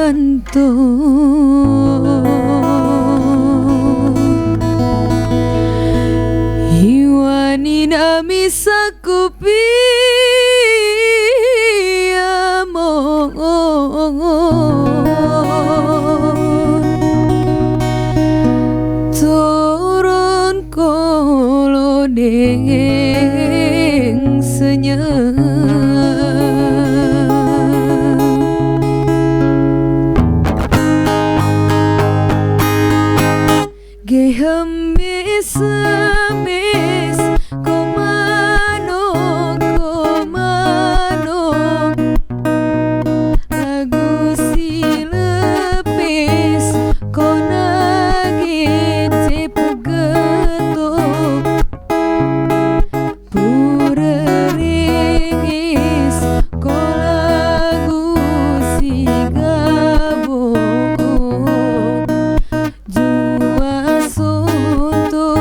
bantu Iwani nami sakupi turun kolo deng senyum gehemis semis komano lagu silepis konagi cepegetuk pureringis kolagu sigabok jua suntuk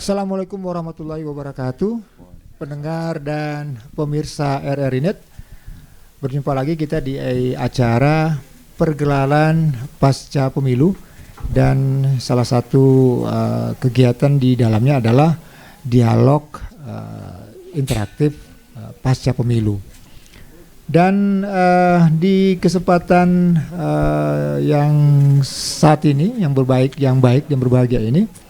Assalamualaikum warahmatullahi wabarakatuh. Pendengar dan pemirsa RRI Net, berjumpa lagi kita di acara pergelaran pasca pemilu, dan salah satu kegiatan di dalamnya adalah dialog interaktif pasca pemilu. Dan di kesempatan yang saat ini, yang baik dan berbahagia ini,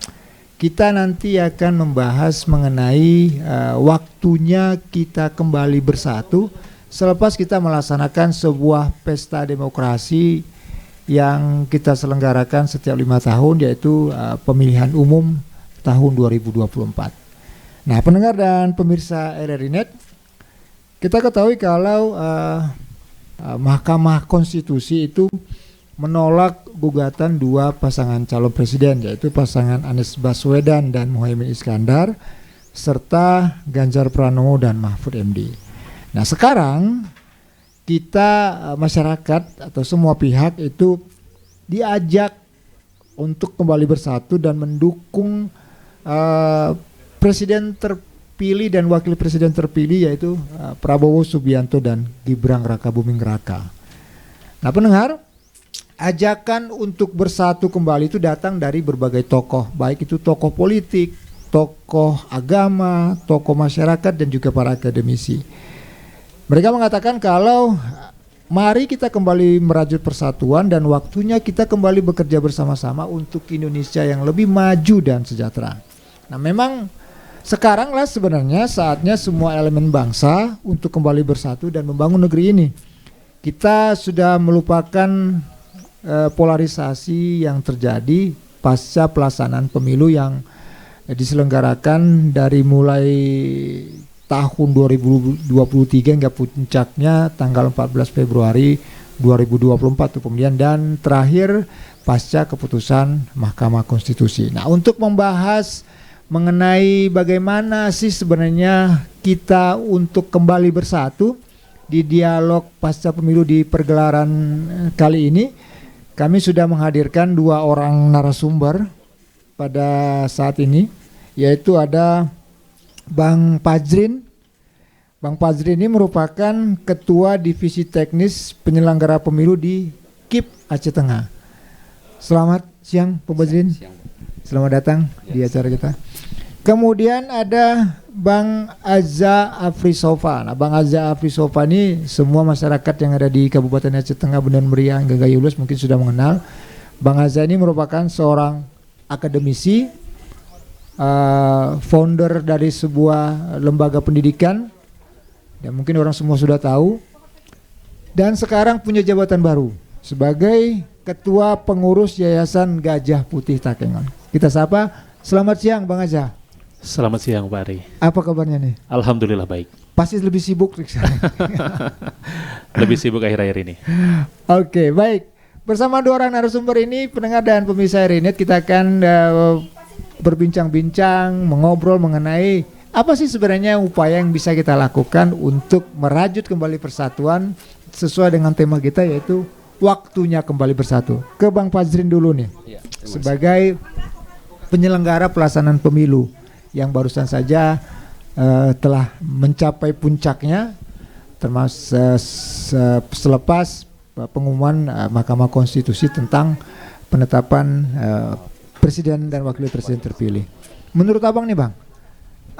kita nanti akan membahas mengenai waktunya kita kembali bersatu selepas kita melaksanakan sebuah pesta demokrasi yang kita selenggarakan setiap 5 tahun, yaitu pemilihan umum tahun 2024. Nah, pendengar dan pemirsa RRI Net, kita ketahui kalau Mahkamah Konstitusi itu menolak gugatan dua pasangan calon presiden, yaitu pasangan Anies Baswedan dan Muhaimin Iskandar, serta Ganjar Pranowo dan Mahfud MD. Nah, sekarang kita masyarakat atau semua pihak itu diajak untuk kembali bersatu dan mendukung presiden terpilih dan wakil presiden terpilih, yaitu Prabowo Subianto dan Gibran Rakabuming Raka. Nah, pendengar, ajakan untuk bersatu kembali itu datang dari berbagai tokoh, baik itu tokoh politik, tokoh agama, tokoh masyarakat, dan juga para akademisi. Mereka mengatakan kalau mari kita kembali merajut persatuan dan waktunya kita kembali bekerja bersama-sama untuk Indonesia yang lebih maju dan sejahtera. Nah, memang sekaranglah sebenarnya saatnya semua elemen bangsa untuk kembali bersatu dan membangun negeri ini. Kita sudah melupakan polarisasi yang terjadi pasca pelaksanaan pemilu yang diselenggarakan dari mulai tahun 2023 hingga puncaknya tanggal 14 Februari 2024 kemudian, dan terakhir pasca keputusan Mahkamah Konstitusi. Nah, untuk membahas mengenai bagaimana sih sebenarnya kita untuk kembali bersatu di dialog pasca pemilu di pergelaran kali ini, kami sudah menghadirkan dua orang narasumber pada saat ini, yaitu ada Bang Pajrin. Bang Pajrin ini merupakan Ketua Divisi Teknis Penyelenggara Pemilu di KIP Aceh Tengah. Selamat siang, Pak Pajrin. Selamat datang di acara kita. Kemudian ada Bang Azza Afrisova. Nah, Bang Azza Afrisova ini semua masyarakat yang ada di Kabupaten Aceh Tengah, Bendungan Meriah, Gagai Ulus mungkin sudah mengenal. Bang Azza ini merupakan seorang akademisi, founder dari sebuah lembaga pendidikan, dan mungkin orang semua sudah tahu. Dan sekarang punya jabatan baru sebagai Ketua Pengurus Yayasan Gajah Putih Takengon. Kita sapa. Selamat siang, Bang Azza. Selamat siang, Pak Ari. Apa kabarnya nih? Alhamdulillah baik. Pasti lebih sibuk sekarang. Lebih sibuk akhir-akhir ini. Oke, baik. Bersama dua orang narasumber ini, pendengar dan pemirsa RRI Net, kita akan berbincang-bincang, mengobrol mengenai apa sih sebenarnya upaya yang bisa kita lakukan untuk merajut kembali persatuan sesuai dengan tema kita, yaitu waktunya kembali bersatu. Ke Bang Pajrin dulu nih, ya, sebagai penyelenggara pelaksanaan pemilu yang barusan saja telah mencapai puncaknya, termasuk selepas pengumuman Mahkamah Konstitusi tentang penetapan presiden dan wakil presiden terpilih. Menurut Abang nih, Bang,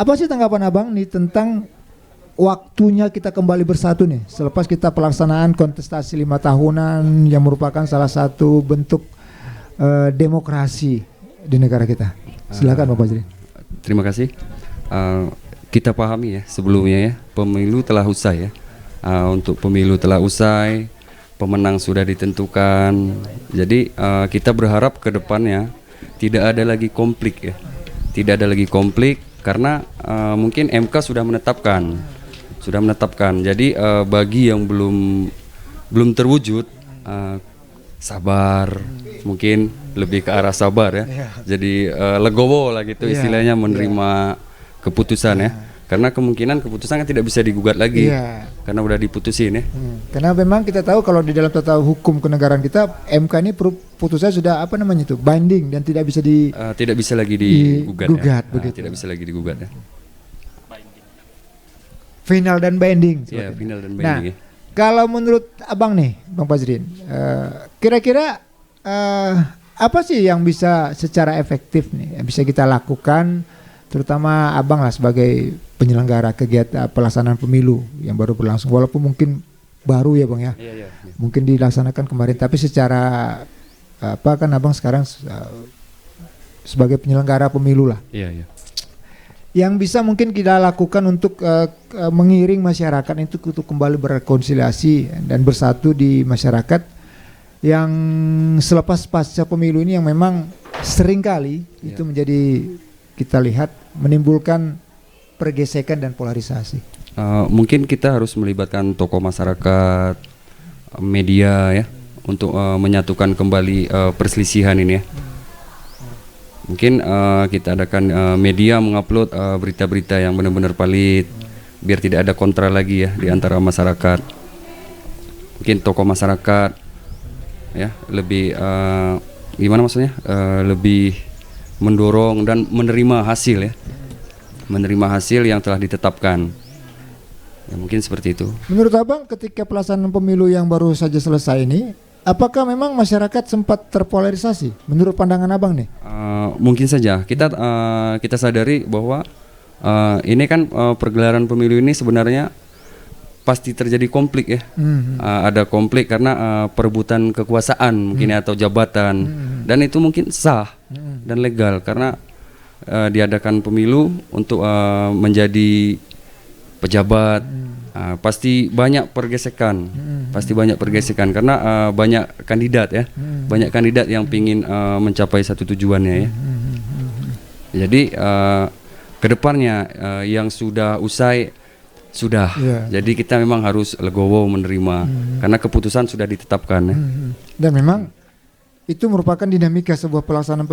apa sih tanggapan Abang nih tentang waktunya kita kembali bersatu nih selepas kita pelaksanaan kontestasi 5 tahunan yang merupakan salah satu bentuk demokrasi di negara kita? Silakan, Bapak Pajrin. Terima kasih. Kita pahami ya sebelumnya ya, pemilu telah usai ya. Untuk pemilu telah usai, pemenang sudah ditentukan. Jadi kita berharap ke depannya tidak ada lagi konflik ya. Tidak ada lagi konflik karena mungkin MK sudah menetapkan. Jadi bagi yang belum terwujud, sabar, mungkin lebih ke arah sabar ya. Jadi legowo lah gitu istilahnya, menerima keputusan ya. Karena kemungkinan keputusan kan tidak bisa digugat lagi. Iya. Karena udah diputusin ya. Karena memang kita tahu kalau di dalam tata hukum kenegaraan kita MK ini putusannya sudah apa namanya itu binding dan tidak bisa Tidak bisa lagi digugat digugat, ya. begitu. Tidak bisa lagi digugat ya. final dan binding. Iya, seperti final dan itu. binding Nah, ya. kalau menurut abang nih, Bang Fajrin, kira-kira apa sih yang bisa secara efektif nih yang bisa kita lakukan, terutama abang lah sebagai penyelenggara kegiatan pelaksanaan pemilu yang baru berlangsung, walaupun mungkin baru ya bang ya, Iya. mungkin dilaksanakan kemarin, tapi secara apa kan abang sekarang sebagai penyelenggara pemilu lah, Iya. yang bisa mungkin kita lakukan untuk mengiring masyarakat itu untuk kembali berrekonsiliasi dan bersatu di masyarakat yang selepas pasca pemilu ini yang memang seringkali itu menjadi kita lihat menimbulkan pergesekan dan polarisasi. Mungkin kita harus melibatkan tokoh masyarakat, media ya, untuk menyatukan kembali perselisihan ini ya. Mungkin kita adakan media mengupload berita-berita yang benar-benar valid, biar tidak ada kontra lagi ya di antara masyarakat. Mungkin tokoh masyarakat ya lebih gimana maksudnya, lebih mendorong dan menerima hasil ya, menerima hasil yang telah ditetapkan. Ya, mungkin seperti itu. Menurut abang ketika pelaksanaan pemilu yang baru saja selesai ini, apakah memang masyarakat sempat terpolarisasi? Menurut pandangan abang nih? Mungkin saja kita sadari bahwa ini kan pergelaran pemilu ini sebenarnya pasti terjadi konflik ya. Ada konflik karena perebutan kekuasaan mungkin ya, atau jabatan, dan itu mungkin sah dan legal karena diadakan pemilu untuk menjadi pejabat. Pasti banyak pergesekan, karena banyak kandidat ya, banyak kandidat yang ingin mencapai satu tujuannya ya. Jadi kedepannya yang sudah usai sudah, jadi kita memang harus legowo menerima karena keputusan sudah ditetapkan ya. Dan memang itu merupakan dinamika sebuah pelaksanaan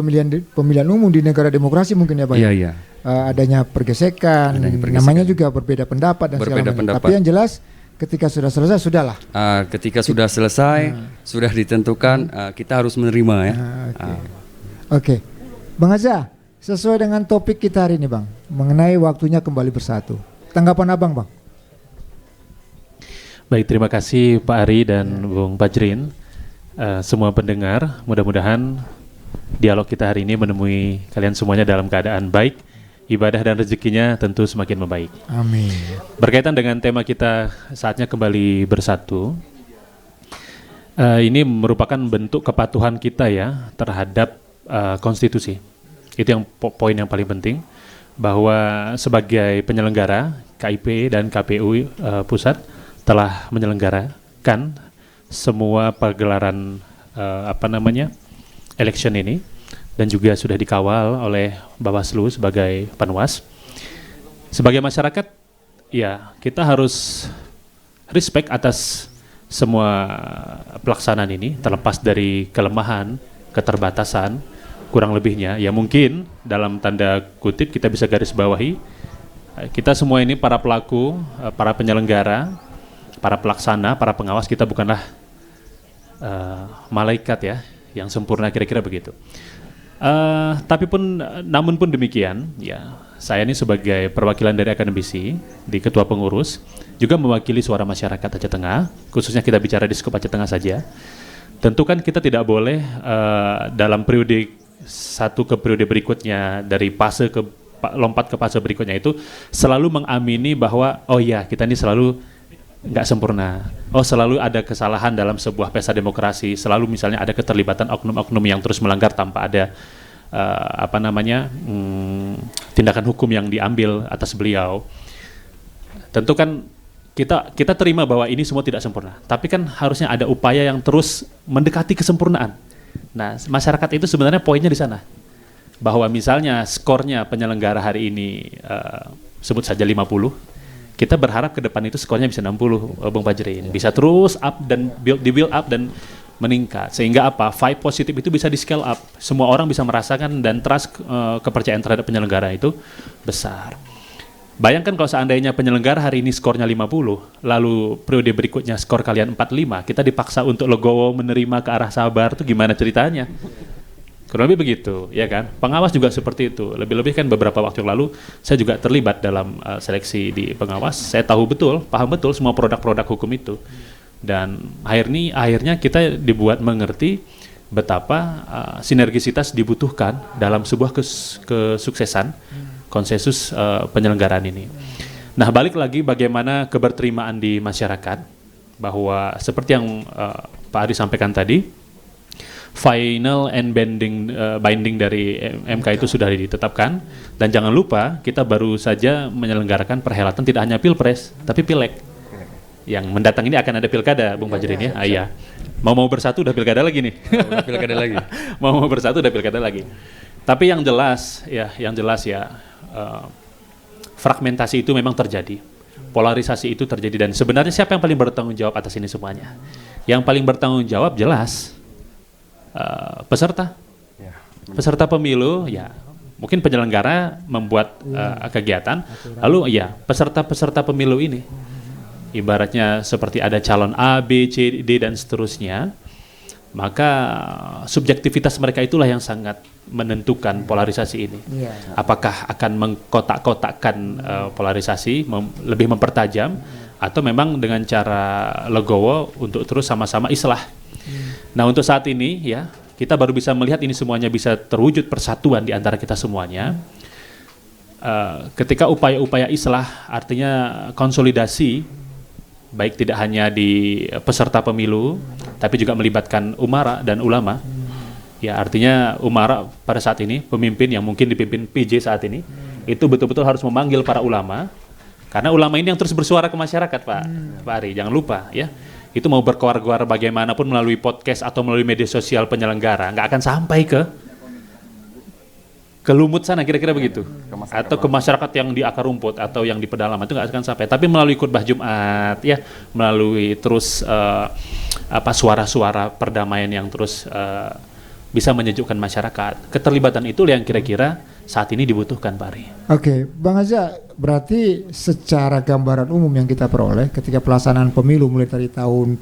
pemilihan umum di negara demokrasi mungkin ya Pak. Iya. Adanya pergesekan, namanya juga berbeda pendapat dan segala macam. Tapi yang jelas ketika sudah selesai sudahlah. Ketika sudah selesai, sudah ditentukan, kita harus menerima ya. Oke. Bang Azza, sesuai dengan topik kita hari ini Bang, mengenai waktunya kembali bersatu. Tanggapan abang Bang? Baik, terima kasih Pak Ari dan Bung Fajrin. Semua pendengar, mudah-mudahan dialog kita hari ini menemui kalian semuanya dalam keadaan baik, ibadah dan rezekinya tentu semakin membaik. Amin. Berkaitan dengan tema kita saatnya kembali bersatu, ini merupakan bentuk kepatuhan kita ya terhadap konstitusi. Itu yang poin yang paling penting, bahwa sebagai penyelenggara KIP dan KPU pusat telah menyelenggarakan semua pergelaran election ini dan juga sudah dikawal oleh Bawaslu sebagai panwas. Sebagai masyarakat ya kita harus respect atas semua pelaksanaan ini, terlepas dari kelemahan, keterbatasan, kurang lebihnya ya mungkin dalam tanda kutip kita bisa garis bawahi, kita semua ini para pelaku, para penyelenggara, para pelaksana, para pengawas, kita bukanlah malaikat ya yang sempurna, kira-kira begitu. Namun pun demikian ya, saya ini sebagai perwakilan dari akademisi di Ketua Pengurus juga mewakili suara masyarakat Aceh Tengah, khususnya kita bicara di skop Aceh Tengah saja. Tentu kan kita tidak boleh dalam periode satu ke periode berikutnya, dari fase ke lompat ke fase berikutnya itu selalu mengamini bahwa oh ya kita ini selalu nggak sempurna, oh selalu ada kesalahan dalam sebuah pesta demokrasi, selalu misalnya ada keterlibatan oknum-oknum yang terus melanggar tanpa ada tindakan hukum yang diambil atas beliau. Tentu kan kita terima bahwa ini semua tidak sempurna, tapi kan harusnya ada upaya yang terus mendekati kesempurnaan. Nah, masyarakat itu sebenarnya poinnya di sana, bahwa misalnya skornya penyelenggara hari ini sebut saja 50, kita berharap ke depan itu skornya bisa 60, Bung Fajrin. Bisa terus up dan di-build up dan meningkat. Sehingga apa? Vibe positif itu bisa di-scale up. Semua orang bisa merasakan dan trust kepercayaan terhadap penyelenggara itu besar. Bayangkan kalau seandainya penyelenggara hari ini skornya 50, lalu periode berikutnya skor kalian 45, kita dipaksa untuk legowo menerima ke arah sabar, itu gimana ceritanya? Kurang lebih begitu, ya kan? Pengawas juga seperti itu. Lebih-lebih kan beberapa waktu yang lalu, saya juga terlibat dalam seleksi di pengawas. Saya tahu betul, paham betul semua produk-produk hukum itu. Dan akhirnya kita dibuat mengerti betapa sinergisitas dibutuhkan dalam sebuah kesuksesan konsensus penyelenggaraan ini. Nah, balik lagi bagaimana keberterimaan di masyarakat, bahwa seperti yang Pak Ari sampaikan tadi, final and binding dari MK itu sudah ditetapkan, dan jangan lupa kita baru saja menyelenggarakan perhelatan tidak hanya pilpres tapi pileg. Yang mendatang ini akan ada pilkada, Bung Fajrin ya. Iya. Mau bersatu udah pilkada lagi nih. Pilkada lagi. mau bersatu udah pilkada lagi. Tapi yang jelas ya, fragmentasi itu memang terjadi, polarisasi itu terjadi, dan sebenarnya siapa yang paling bertanggung jawab atas ini semuanya? Yang paling bertanggung jawab jelas peserta pemilu, ya mungkin penyelenggara membuat kegiatan, lalu ya peserta pemilu ini, ibaratnya seperti ada calon A, B, C, D dan seterusnya, maka subjektivitas mereka itulah yang sangat menentukan polarisasi ini. Apakah akan mengkotak-kotakkan polarisasi, lebih mempertajam, atau memang dengan cara legowo untuk terus sama-sama islah. Nah, untuk saat ini ya, kita baru bisa melihat ini semuanya bisa terwujud persatuan di antara kita semuanya. Ketika upaya-upaya islah, artinya konsolidasi, baik tidak hanya di peserta pemilu, tapi juga melibatkan umara dan ulama. Ya, artinya umara pada saat ini, pemimpin yang mungkin dipimpin PJ saat ini, itu betul-betul harus memanggil para ulama, karena ulama ini yang terus bersuara ke masyarakat, Pak Ari. Jangan lupa ya, itu mau berkoar-koar bagaimanapun melalui podcast atau melalui media sosial penyelenggara, nggak akan sampai ke lumut sana, kira-kira begitu, atau ke masyarakat yang di akar rumput atau yang di pedalaman, itu nggak akan sampai. Tapi melalui khutbah Jumat ya, melalui terus suara-suara perdamaian yang terus bisa menyejukkan masyarakat. Keterlibatan itu yang kira-kira saat ini dibutuhkan, Pak Ari. Oke, Bang Aza, berarti secara gambaran umum yang kita peroleh ketika pelaksanaan pemilu mulai dari tahun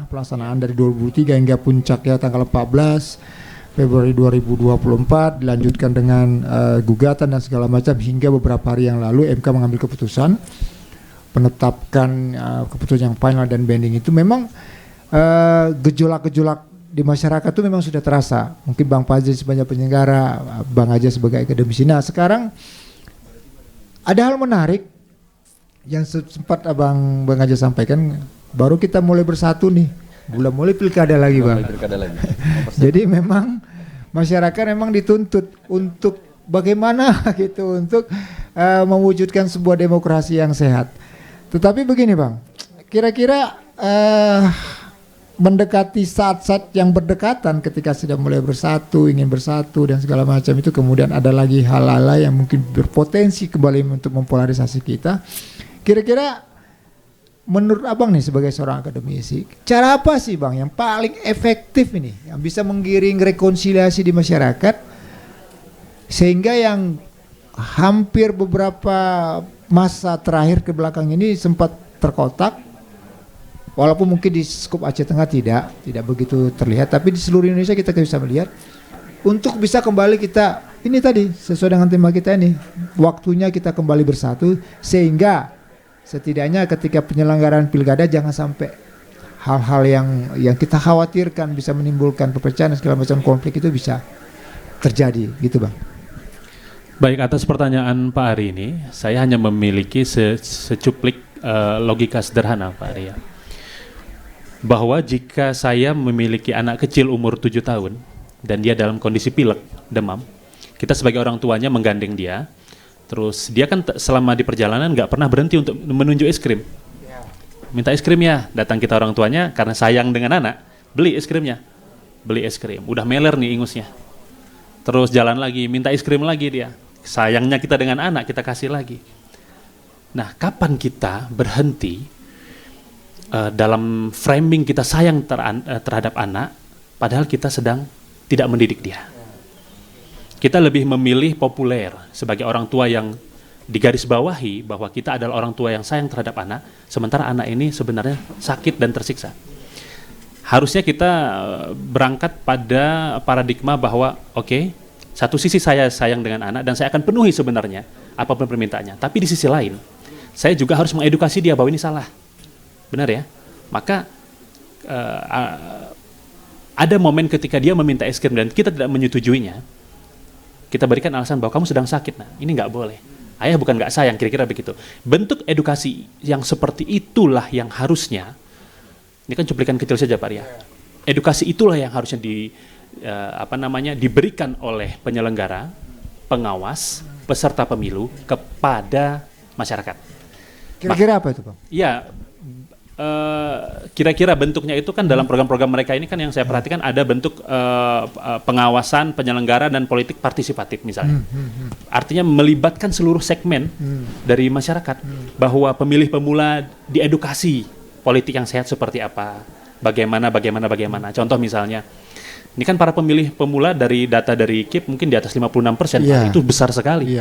pelaksanaan dari 2003 hingga puncaknya tanggal 14 Februari 2024, dilanjutkan dengan gugatan dan segala macam hingga beberapa hari yang lalu MK mengambil keputusan menetapkan keputusan yang final dan binding. Itu memang gejolak-gejolak di masyarakat itu memang sudah terasa. Mungkin Bang Fajrin sebagai penyelenggara, Bang Aja sebagai akademisi. Nah, sekarang ada hal menarik yang sempat Bang Aja sampaikan, baru kita mulai bersatu nih, mulai pilkada lagi, Bang. Jadi memang masyarakat memang dituntut untuk bagaimana gitu, untuk mewujudkan sebuah demokrasi yang sehat. Tetapi begini, Bang, kira-kira mendekati saat-saat yang berdekatan ketika sudah mulai bersatu, ingin bersatu dan segala macam itu, kemudian ada lagi hal-hal yang mungkin berpotensi kembali untuk mempolarisasi kita. Kira-kira menurut Abang nih sebagai seorang akademisi, cara apa sih, Bang, yang paling efektif ini yang bisa menggiring rekonsiliasi di masyarakat sehingga yang hampir beberapa masa terakhir ke belakang ini sempat terkotak, walaupun mungkin di skup Aceh Tengah tidak begitu terlihat, tapi di seluruh Indonesia kita bisa melihat, untuk bisa kembali kita ini tadi sesuai dengan tema kita ini, waktunya kita kembali bersatu, sehingga setidaknya ketika penyelenggaraan pilkada jangan sampai hal-hal yang kita khawatirkan bisa menimbulkan perpecahan dan segala macam konflik itu bisa terjadi, gitu, Bang. Baik, atas pertanyaan Pak Ari ini, saya hanya memiliki secuplik logika sederhana, Pak Ari ya. Bahwa jika saya memiliki anak kecil umur 7 tahun dan dia dalam kondisi pilek, demam, kita sebagai orang tuanya menggandeng dia, terus dia kan selama di perjalanan nggak pernah berhenti untuk menunjuk es krim. Minta es krim ya, datang kita orang tuanya karena sayang dengan anak, beli es krimnya, beli es krim, udah meler nih ingusnya. Terus jalan lagi, minta es krim lagi dia, sayangnya kita dengan anak, kita kasih lagi. Nah, kapan kita berhenti dalam framing kita sayang terhadap anak, padahal kita sedang tidak mendidik dia. Kita lebih memilih populer sebagai orang tua yang digarisbawahi bahwa kita adalah orang tua yang sayang terhadap anak, sementara anak ini sebenarnya sakit dan tersiksa. Harusnya kita berangkat pada paradigma bahwa oke, satu sisi saya sayang dengan anak dan saya akan penuhi sebenarnya apapun permintaannya. Tapi di sisi lain, saya juga harus mengedukasi dia bahwa ini salah. Benar ya? Maka ada momen ketika dia meminta es krim dan kita tidak menyetujuinya, kita berikan alasan bahwa kamu sedang sakit. Nah, ini nggak boleh. Ayah bukan nggak sayang, kira-kira begitu. Bentuk edukasi yang seperti itulah yang harusnya, ini kan cuplikan kecil saja Pak Ria. Edukasi itulah yang harusnya diberikan oleh penyelenggara, pengawas, peserta pemilu kepada masyarakat. Kira-kira apa itu, Pak? Ya, kira-kira bentuknya itu kan dalam program-program mereka ini kan yang saya perhatikan ada bentuk pengawasan, penyelenggara dan politik partisipatif misalnya. Artinya melibatkan seluruh segmen dari masyarakat bahwa pemilih pemula diedukasi politik yang sehat seperti apa, bagaimana. Contoh misalnya, ini kan para pemilih pemula dari data dari KIP mungkin di atas 56%, itu besar sekali.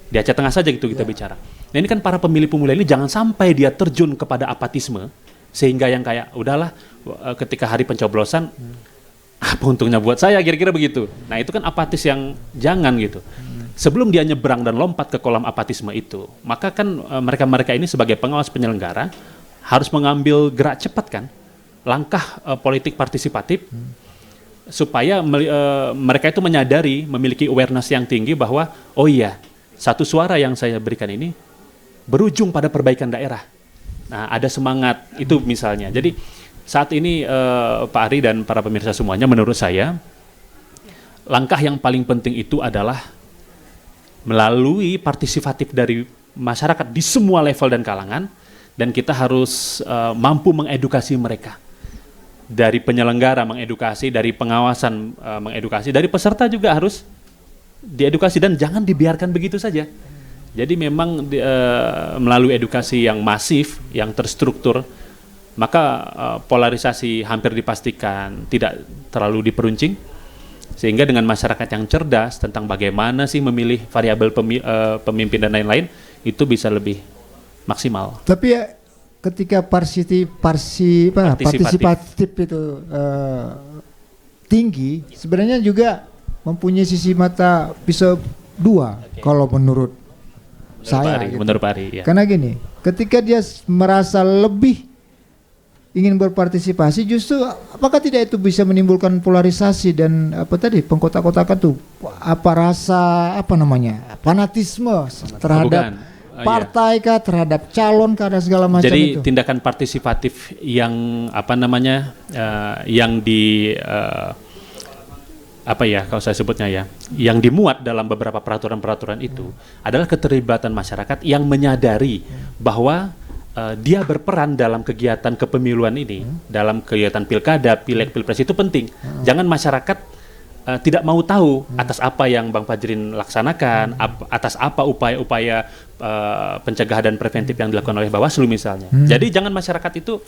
Di Aceh Tengah saja gitu kita bicara. Nah ini kan para pemilih pemula ini jangan sampai dia terjun kepada apatisme, sehingga yang kayak udahlah ketika hari pencoblosan apa untungnya buat saya, kira-kira begitu. Nah itu kan apatis yang jangan gitu. Sebelum dia nyebrang dan lompat ke kolam apatisme itu, maka kan mereka-mereka ini sebagai pengawas penyelenggara harus mengambil gerak cepat kan, langkah politik partisipatif supaya mereka itu menyadari, memiliki awareness yang tinggi bahwa oh iya, satu suara yang saya berikan ini berujung pada perbaikan daerah. Nah, ada semangat itu misalnya. Jadi saat ini Pak Ari dan para pemirsa semuanya, menurut saya langkah yang paling penting itu adalah melalui partisipatif dari masyarakat di semua level dan kalangan, dan kita harus mampu mengedukasi mereka. Dari penyelenggara mengedukasi, dari pengawasan mengedukasi, dari peserta juga harus diedukasi dan jangan dibiarkan begitu saja. Jadi memang melalui edukasi yang masif, yang terstruktur, maka polarisasi hampir dipastikan tidak terlalu diperuncing, sehingga dengan masyarakat yang cerdas tentang bagaimana sih memilih variabel pemimpin dan lain-lain, itu bisa lebih maksimal. Tapi ya, ketika partisipatif itu tinggi, sebenarnya juga mempunyai sisi mata pisau dua, kalau menurut saya. Menurut Pak Ari, ya. Karena gini, ketika dia merasa lebih ingin berpartisipasi, justru apakah tidak itu bisa menimbulkan polarisasi dan pengkotak-kotakan tuh fanatisme terhadap partai kah, terhadap calon kah, dan segala macam. Jadi itu. Tindakan partisipatif yang yang di kalau saya sebutnya ya, yang dimuat dalam beberapa peraturan-peraturan itu adalah keterlibatan masyarakat yang menyadari bahwa dia berperan dalam kegiatan kepemiluan ini, dalam kegiatan pilkada, pileg, pilpres itu penting. Jangan masyarakat tidak mau tahu atas apa yang Bang Fajrin laksanakan, atas apa upaya-upaya pencegahan dan preventif yang dilakukan oleh Bawaslu misalnya. Jadi jangan masyarakat itu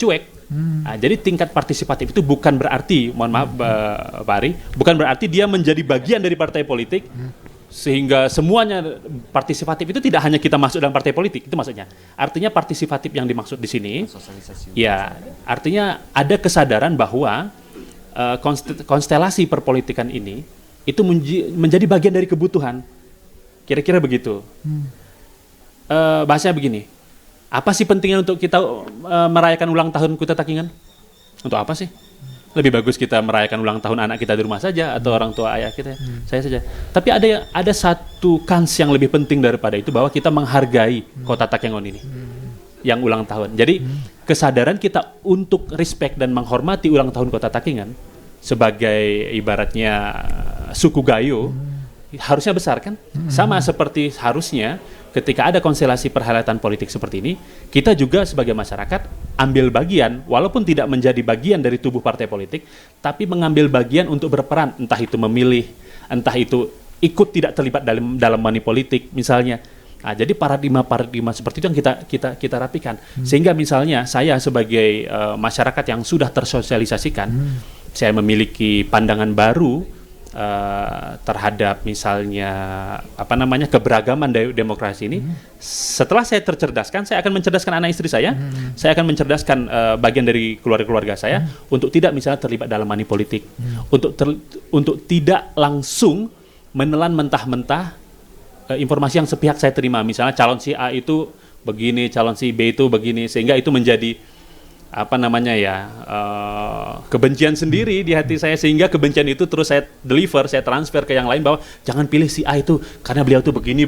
cuek. Nah, jadi tingkat partisipatif itu bukan berarti, mohon maaf Pak Ari, bukan berarti dia menjadi bagian dari partai politik sehingga semuanya partisipatif. Itu tidak hanya kita masuk dalam partai politik, itu maksudnya. Artinya partisipatif yang dimaksud di sini, ya artinya ada kesadaran bahwa konstelasi perpolitikan ini itu menjadi bagian dari kebutuhan. Kira-kira begitu. Bahasanya begini. Apa sih pentingnya untuk kita merayakan ulang tahun Kuta Takingan? Untuk apa sih? Lebih bagus kita merayakan ulang tahun anak kita di rumah saja atau orang tua ayah kita, saya saja. Tapi ada satu kans yang lebih penting daripada itu, bahwa kita menghargai Kota Takengon ini yang ulang tahun. Jadi kesadaran kita untuk respect dan menghormati ulang tahun Kota Takengon sebagai ibaratnya suku Gayo harusnya besar kan? Sama seperti harusnya ketika ada konstelasi perhelatan politik seperti ini, kita juga sebagai masyarakat ambil bagian, walaupun tidak menjadi bagian dari tubuh partai politik, tapi mengambil bagian untuk berperan, entah itu memilih, entah itu ikut tidak terlibat dalam money politik misalnya. Nah, jadi paradigma seperti itu yang kita rapikan. Sehingga misalnya saya sebagai masyarakat yang sudah tersosialisasikan, saya memiliki pandangan baru terhadap misalnya keberagaman demokrasi ini, setelah saya tercerdaskan, saya akan mencerdaskan anak istri saya akan mencerdaskan bagian dari keluarga saya untuk tidak misalnya terlibat dalam money politik, untuk tidak langsung menelan mentah-mentah informasi yang sepihak saya terima, misalnya calon si A itu begini, calon si B itu begini, sehingga itu menjadi kebencian sendiri di hati saya, sehingga kebencian itu terus saya transfer ke yang lain bahwa jangan pilih si A itu karena beliau itu begini.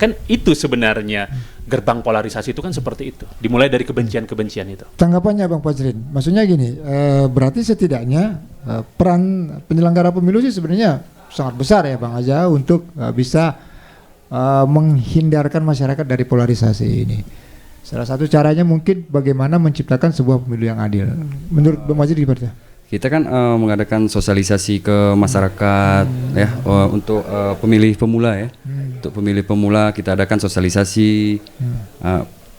Kan itu sebenarnya gerbang polarisasi itu kan seperti itu, dimulai dari kebencian-kebencian itu. Tanggapannya Bang Fajrin, maksudnya gini, berarti setidaknya peran penyelenggara pemilu sih sebenarnya sangat besar ya Bang Aja untuk bisa menghindarkan masyarakat dari polarisasi ini. Salah satu caranya mungkin bagaimana menciptakan sebuah pemilu yang adil. Menurut Bang Fajrin gimana? Kita kan mengadakan sosialisasi ke masyarakat ya untuk pemilih pemula ya. Untuk pemilih pemula kita adakan sosialisasi.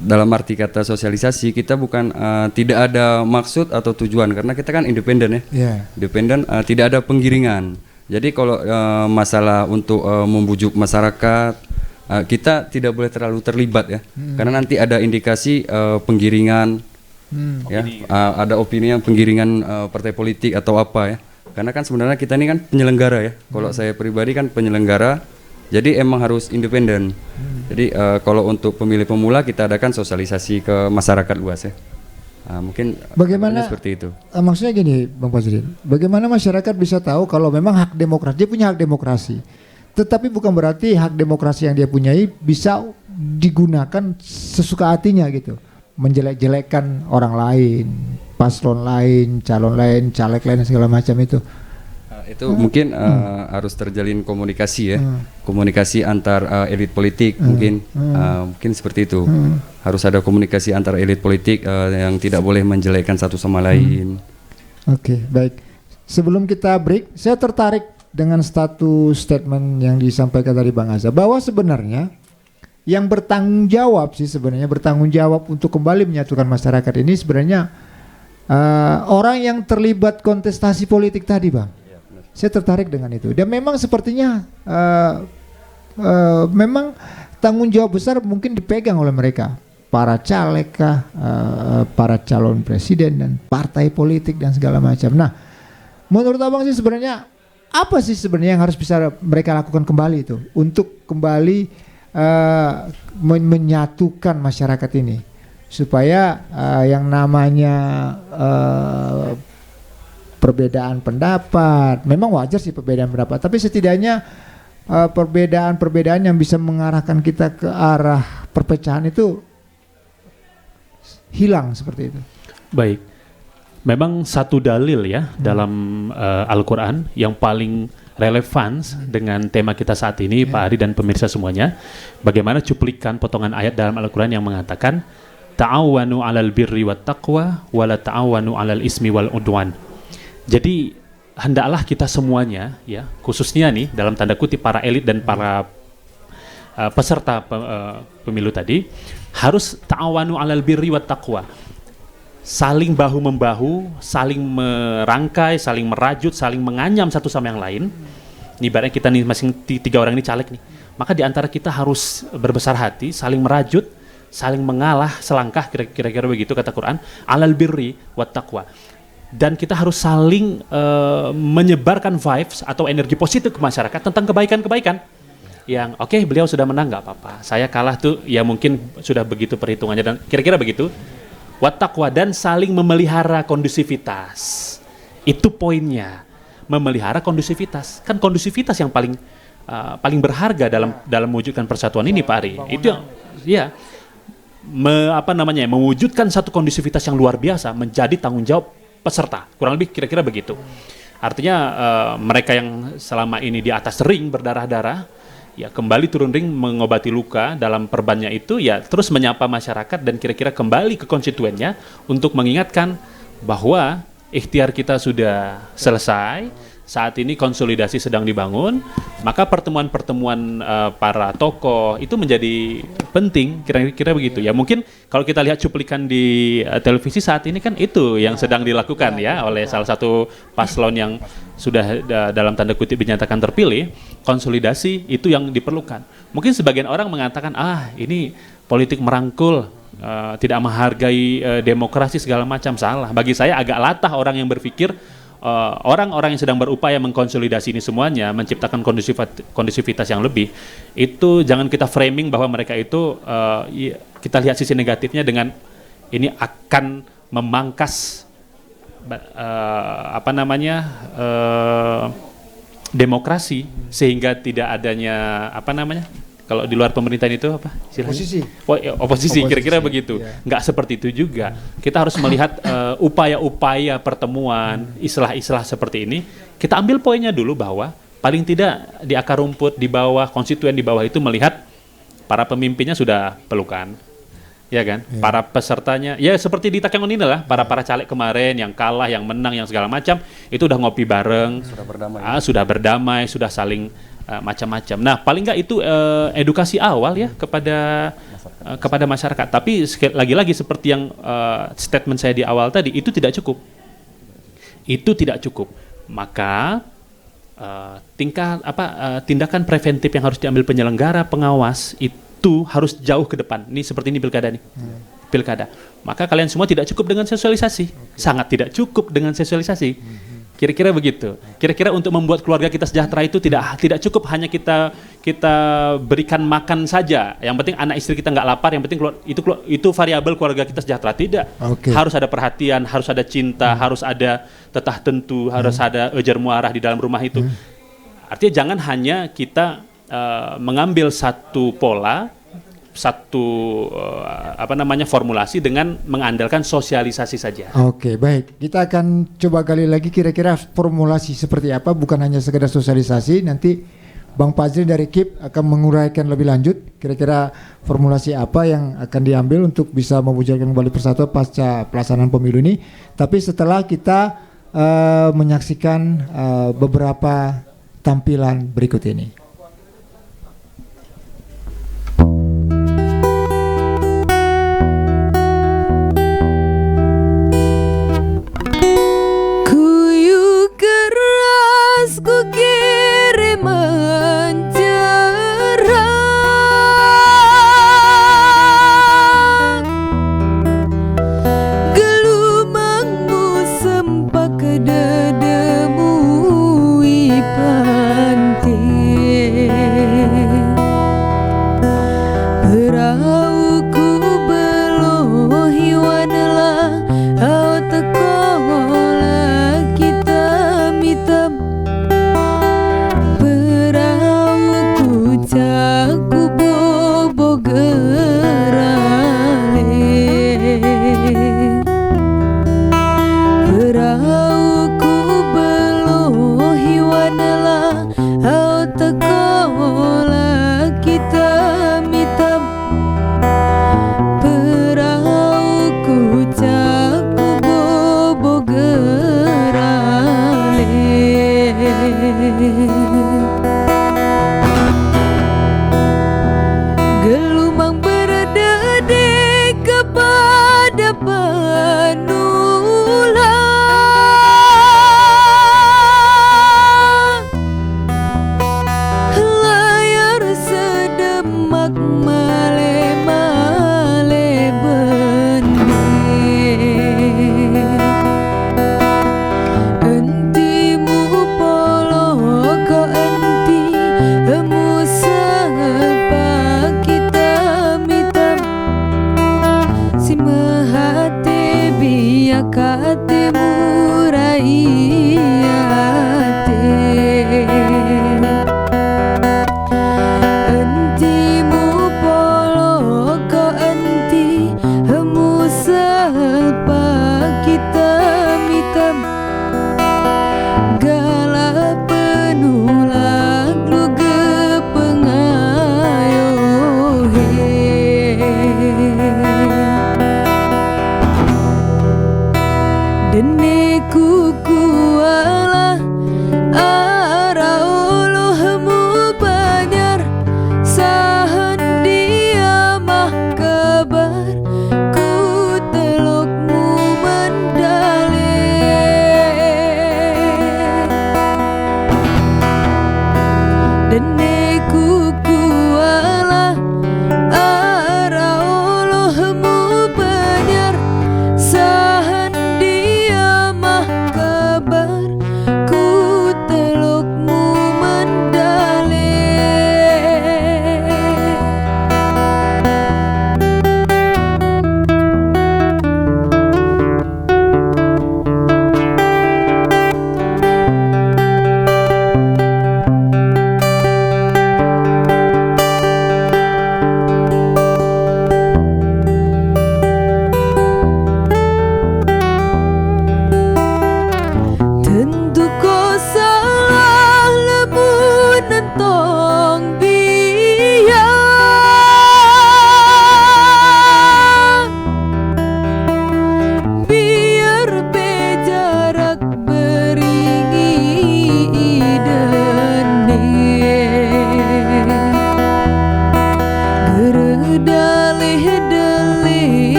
Dalam arti kata sosialisasi kita bukan tidak ada maksud atau tujuan, karena kita kan independen ya. Independen, tidak ada penggiringan. Jadi kalau masalah untuk membujuk masyarakat, kita tidak boleh terlalu terlibat ya, karena nanti ada indikasi penggiringan, ya, ada opini yang penggiringan partai politik atau apa ya. Karena kan sebenarnya kita ini kan penyelenggara ya. Kalau saya pribadi kan penyelenggara, jadi emang harus independen. Jadi kalau untuk pemilih pemula kita adakan sosialisasi ke masyarakat luas ya. Mungkin bagaimana seperti itu. Maksudnya gini Bang Fajrin, bagaimana masyarakat bisa tahu kalau memang hak demokrasi, dia punya hak demokrasi, tetapi bukan berarti hak demokrasi yang dia punyai bisa digunakan sesuka hatinya gitu, menjelek-jelekkan orang lain, paslon lain, calon lain, caleg lain segala macam itu. Itu mungkin harus terjalin komunikasi ya, komunikasi antar elit politik mungkin seperti itu. Harus ada komunikasi antar elit politik yang tidak boleh menjelekkan satu sama lain. Oke, baik. Sebelum kita break, saya tertarik dengan satu statement yang disampaikan dari Bang Azza, bahwa sebenarnya yang bertanggung jawab untuk kembali menyatukan masyarakat ini sebenarnya orang yang terlibat kontestasi politik tadi, Bang. Saya tertarik dengan itu. Dan memang sepertinya memang tanggung jawab besar mungkin dipegang oleh mereka, para caleg kah, para calon presiden dan partai politik dan segala macam. Nah, menurut Abang sih sebenarnya apa sih sebenarnya yang harus bisa mereka lakukan kembali itu untuk kembali menyatukan masyarakat ini supaya yang namanya perbedaan pendapat, memang wajar sih perbedaan pendapat, tapi setidaknya perbedaan-perbedaan yang bisa mengarahkan kita ke arah perpecahan itu hilang seperti itu. Baik, memang satu dalil ya dalam Al-Quran yang paling relevan dengan tema kita saat ini, Pak Ari dan pemirsa semuanya, bagaimana cuplikan potongan ayat dalam Al-Quran yang mengatakan ta'awanu 'alal birri wat taqwa wa la ta'awanu 'alal ismi wal udwan. Jadi hendaklah kita semuanya ya, khususnya nih dalam tanda kutip para elit dan para peserta pemilu tadi, harus ta'awanu 'alal birri wat taqwa. Saling bahu-membahu, saling merangkai, saling merajut, saling menganyam satu sama yang lain. Ini ibaratnya kita nih masing tiga orang ini caleg nih. Maka di antara kita harus berbesar hati, saling merajut, saling mengalah selangkah, kira-kira begitu kata Quran, 'alal birri wat taqwa. Dan kita harus saling menyebarkan vibes atau energi positif ke masyarakat tentang kebaikan-kebaikan. Yang oke, beliau sudah menang, nggak apa-apa. Saya kalah tuh, ya mungkin sudah begitu perhitungannya dan kira-kira begitu. Wattaqwa, dan saling memelihara kondusivitas. Itu poinnya, memelihara kondusivitas. Kan kondusivitas yang paling berharga dalam mewujudkan persatuan ini, Pak Ari. Itu ya mewujudkan satu kondusivitas yang luar biasa menjadi tanggung jawab peserta, kurang lebih kira-kira begitu. Artinya mereka yang selama ini di atas ring berdarah-darah, ya kembali turun ring mengobati luka dalam perbannya itu, ya terus menyapa masyarakat dan kira-kira kembali ke konstituennya untuk mengingatkan bahwa ikhtiar kita sudah selesai. Saat ini konsolidasi sedang dibangun, maka pertemuan-pertemuan para tokoh itu menjadi penting, kira-kira begitu. Ya mungkin kalau kita lihat cuplikan di televisi saat ini kan itu yang sedang dilakukan ya oleh salah satu paslon yang sudah dalam tanda kutip dinyatakan terpilih, konsolidasi itu yang diperlukan. Mungkin sebagian orang mengatakan, ini politik merangkul, tidak menghargai demokrasi segala macam. Salah. Bagi saya agak latah orang yang berpikir orang-orang yang sedang berupaya mengkonsolidasi ini semuanya, menciptakan kondusivitas yang lebih, itu jangan kita framing bahwa mereka itu kita lihat sisi negatifnya dengan ini akan memangkas demokrasi sehingga tidak adanya kalau di luar pemerintahan itu apa istilahnya? Oposisi kira-kira begitu. Nggak seperti itu juga. Kita harus melihat upaya-upaya pertemuan, istilah-istilah seperti ini. Kita ambil poinnya dulu bahwa paling tidak di akar rumput di bawah, konstituen di bawah itu melihat para pemimpinnya sudah pelukan. Ya kan, para pesertanya, ya seperti di Takengon ini lah, para caleg kemarin yang kalah, yang menang, yang segala macam, itu udah ngopi bareng, sudah berdamai, sudah saling macam-macam. Nah, paling nggak itu edukasi awal ya kepada masyarakat. Tapi lagi-lagi seperti yang statement saya di awal tadi, itu tidak cukup. Itu tidak cukup. Maka tindakan preventif yang harus diambil penyelenggara, pengawas itu harus jauh ke depan. Ini seperti ini pilkada nih. Pilkada. Maka kalian semua tidak cukup dengan sosialisasi. Sangat tidak cukup dengan sosialisasi. Kira-kira begitu. Kira-kira untuk membuat keluarga kita sejahtera itu tidak cukup hanya kita berikan makan saja. Yang penting anak istri kita nggak lapar, yang penting itu variabel keluarga kita sejahtera. Tidak. Harus ada perhatian, harus ada cinta, harus ada tetah tentu, harus ada ujar muarah di dalam rumah itu. Artinya jangan hanya kita mengambil satu pola, formulasi dengan mengandalkan sosialisasi saja. Oke, baik. Kita akan coba kali lagi kira-kira formulasi seperti apa, bukan hanya sekedar sosialisasi. Nanti Bang Fazril dari KIP akan menguraikan lebih lanjut kira-kira formulasi apa yang akan diambil untuk bisa mewujudkan kembali persatuan pasca pelaksanaan pemilu ini. Tapi setelah kita menyaksikan beberapa tampilan berikut ini.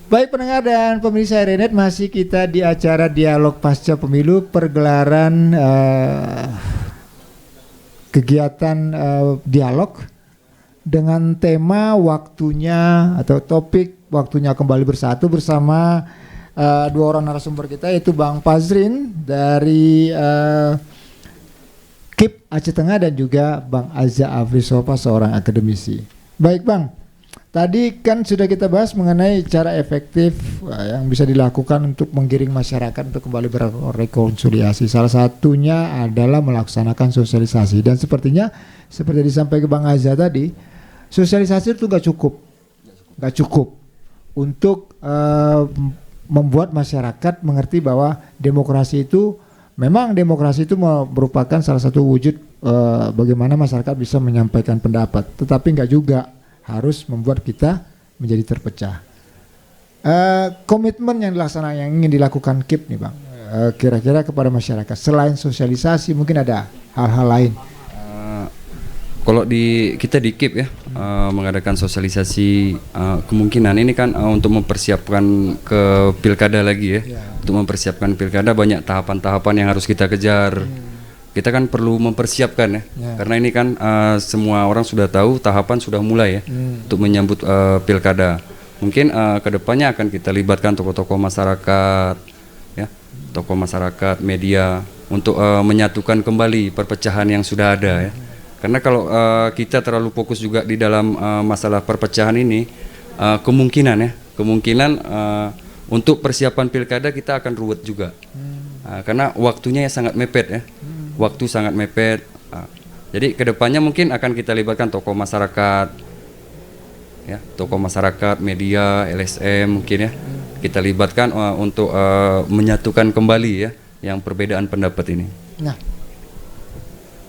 Baik pendengar dan pemirsa RNet, masih kita di acara Dialog Pasca Pemilu, pergelaran kegiatan dialog dengan tema waktunya atau topik waktunya kembali bersatu bersama dua orang narasumber kita, yaitu Bang Fazrin dari KIP Aceh Tengah dan juga Bang Aza Afrizova, seorang akademisi. Baik Bang, tadi kan sudah kita bahas mengenai cara efektif yang bisa dilakukan untuk menggiring masyarakat untuk kembali berrekonsiliasi. Salah satunya adalah melaksanakan sosialisasi, dan sepertinya seperti disampaikan Bang Azza tadi, sosialisasi itu nggak cukup untuk membuat masyarakat mengerti bahwa demokrasi itu merupakan salah satu wujud bagaimana masyarakat bisa menyampaikan pendapat, tetapi nggak juga harus membuat kita menjadi terpecah. Komitmen yang dilaksanakan, yang ingin dilakukan KIP nih Bang, kira-kira kepada masyarakat selain sosialisasi mungkin ada hal-hal lain. Kalau kita di KIP ya, mengadakan sosialisasi, kemungkinan ini kan untuk mempersiapkan ke pilkada lagi ya. Untuk mempersiapkan pilkada banyak tahapan-tahapan yang harus kita kejar. Kita kan perlu mempersiapkan ya. Karena ini kan semua orang sudah tahu tahapan sudah mulai ya untuk menyambut pilkada. Mungkin kedepannya akan kita libatkan tokoh-tokoh masyarakat ya, tokoh masyarakat, media untuk menyatukan kembali perpecahan yang sudah ada ya. Karena kalau kita terlalu fokus juga di dalam masalah perpecahan ini, kemungkinan untuk persiapan pilkada kita akan ruwet juga. Karena waktunya ya sangat mepet ya. Waktu sangat mepet. Jadi kedepannya mungkin akan kita libatkan tokoh masyarakat, ya, tokoh masyarakat, media, LSM mungkin ya. Kita libatkan untuk menyatukan kembali ya yang perbedaan pendapat ini. Nah,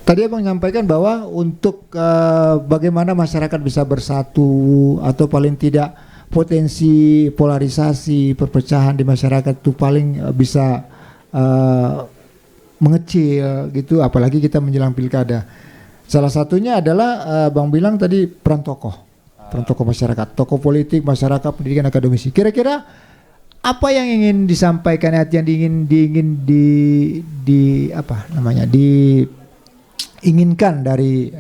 tadi Abang menyampaikan bahwa untuk bagaimana masyarakat bisa bersatu atau paling tidak potensi polarisasi perpecahan di masyarakat itu paling bisa mengecil gitu, apalagi kita menjelang pilkada. Salah satunya adalah Bang bilang tadi peran tokoh masyarakat, tokoh politik, masyarakat, pendidikan, akademisi. Kira-kira apa yang ingin disampaikan, yang diinginkan dari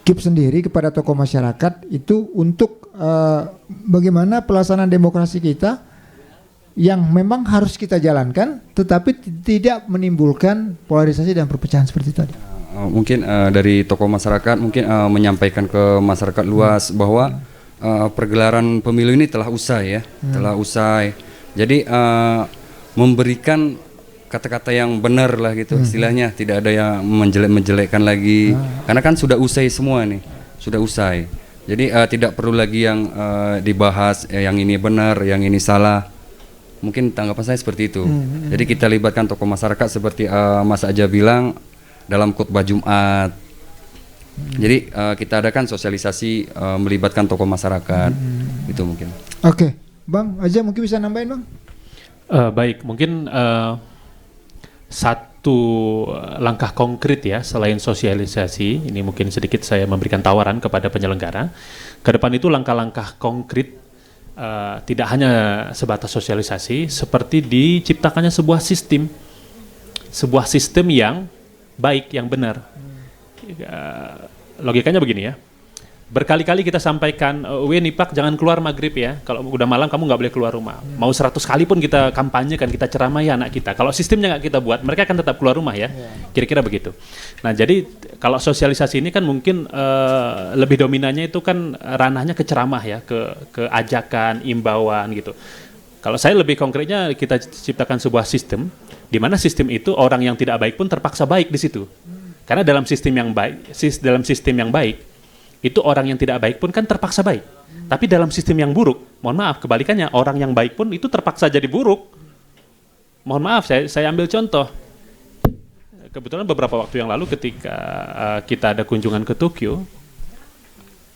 KIP sendiri kepada tokoh masyarakat itu untuk bagaimana pelaksanaan demokrasi kita yang memang harus kita jalankan, tetapi tidak menimbulkan polarisasi dan perpecahan seperti tadi. Mungkin dari tokoh masyarakat mungkin menyampaikan ke masyarakat luas bahwa pergelaran pemilu ini telah usai ya, telah usai. Jadi memberikan kata-kata yang benar lah gitu, istilahnya tidak ada yang menjelek-menjelekkan lagi, karena kan sudah usai semua nih, sudah usai. Jadi tidak perlu lagi yang dibahas yang ini benar, yang ini salah. Mungkin tanggapan saya seperti itu. Jadi kita libatkan tokoh masyarakat seperti Mas Aja bilang dalam khotbah Jumat. Jadi kita adakan sosialisasi melibatkan tokoh masyarakat. Itu mungkin. Oke, Bang Aja mungkin bisa nambahin Bang? Baik, mungkin satu langkah konkret ya selain sosialisasi, ini mungkin sedikit saya memberikan tawaran kepada penyelenggara. Ke depan itu langkah-langkah konkret tidak hanya sebatas sosialisasi, seperti diciptakannya sebuah sistem yang baik, yang benar. Logikanya begini ya, berkali-kali kita sampaikan, nih Pak jangan keluar maghrib ya, kalau udah malam kamu nggak boleh keluar rumah. Mau 100 kali pun kita kampanyekan, kita ceramai anak kita, kalau sistemnya nggak kita buat, mereka akan tetap keluar rumah ya, kira-kira begitu. Nah jadi kalau sosialisasi ini kan mungkin lebih dominannya itu kan ranahnya ke ceramah ya, ke ajakan, imbauan gitu. Kalau saya lebih konkretnya, kita ciptakan sebuah sistem, di mana sistem itu orang yang tidak baik pun terpaksa baik di situ. Karena dalam sistem yang baik, itu orang yang tidak baik pun kan terpaksa baik. Tapi dalam sistem yang buruk, mohon maaf, kebalikannya, orang yang baik pun itu terpaksa jadi buruk. Mohon maaf, saya ambil contoh. Kebetulan beberapa waktu yang lalu ketika kita ada kunjungan ke Tokyo,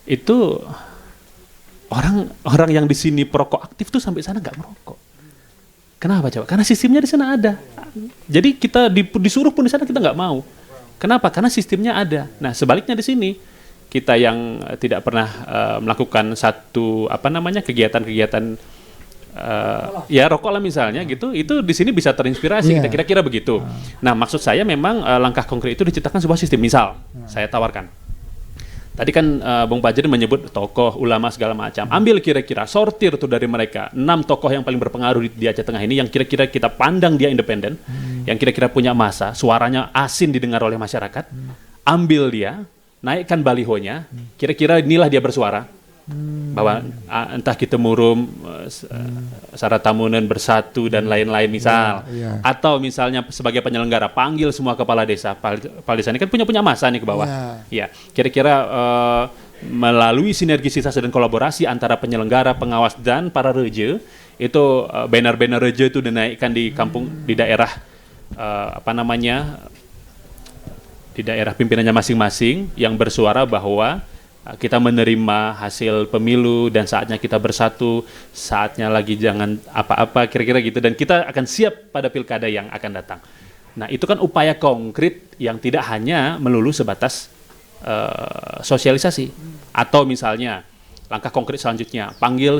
itu orang yang di sini perokok aktif tuh sampai sana nggak merokok. Kenapa coba? Karena sistemnya di sana ada. Jadi kita disuruh pun di sana kita nggak mau. Kenapa? Karena sistemnya ada. Nah sebaliknya di sini, kita yang tidak pernah melakukan satu kegiatan-kegiatan ya rokok lah misalnya gitu, itu di sini bisa terinspirasi, Iya. kita kira-kira begitu. Nah, maksud saya memang langkah konkret itu diciptakan sebuah sistem. Misal, saya tawarkan. Tadi kan Bung Fajrin menyebut tokoh, ulama segala macam. Ambil kira-kira, sortir tuh dari mereka 6 tokoh yang paling berpengaruh di Aceh Tengah ini, yang kira-kira kita pandang dia independen, yang kira-kira punya masa, suaranya asin didengar oleh masyarakat. Ambil dia, naikkan balihonya, kira-kira inilah dia bersuara. Bahwa entah kita murum Saratamunan bersatu dan lain-lain misal, Iya. atau misalnya sebagai penyelenggara panggil semua kepala desa. Kepala desa ini kan punya masa nih ke bawah. Ya, kira-kira melalui sinergisitas dan kolaborasi antara penyelenggara, pengawas dan para reje, itu banner-banner reje itu dinaikkan di kampung, di daerah di daerah pimpinannya masing-masing, yang bersuara bahwa kita menerima hasil pemilu dan saatnya kita bersatu, saatnya lagi jangan apa-apa, kira-kira gitu, dan kita akan siap pada pilkada yang akan datang. Nah, itu kan upaya konkret yang tidak hanya melulu sebatas sosialisasi. Atau misalnya langkah konkret selanjutnya, panggil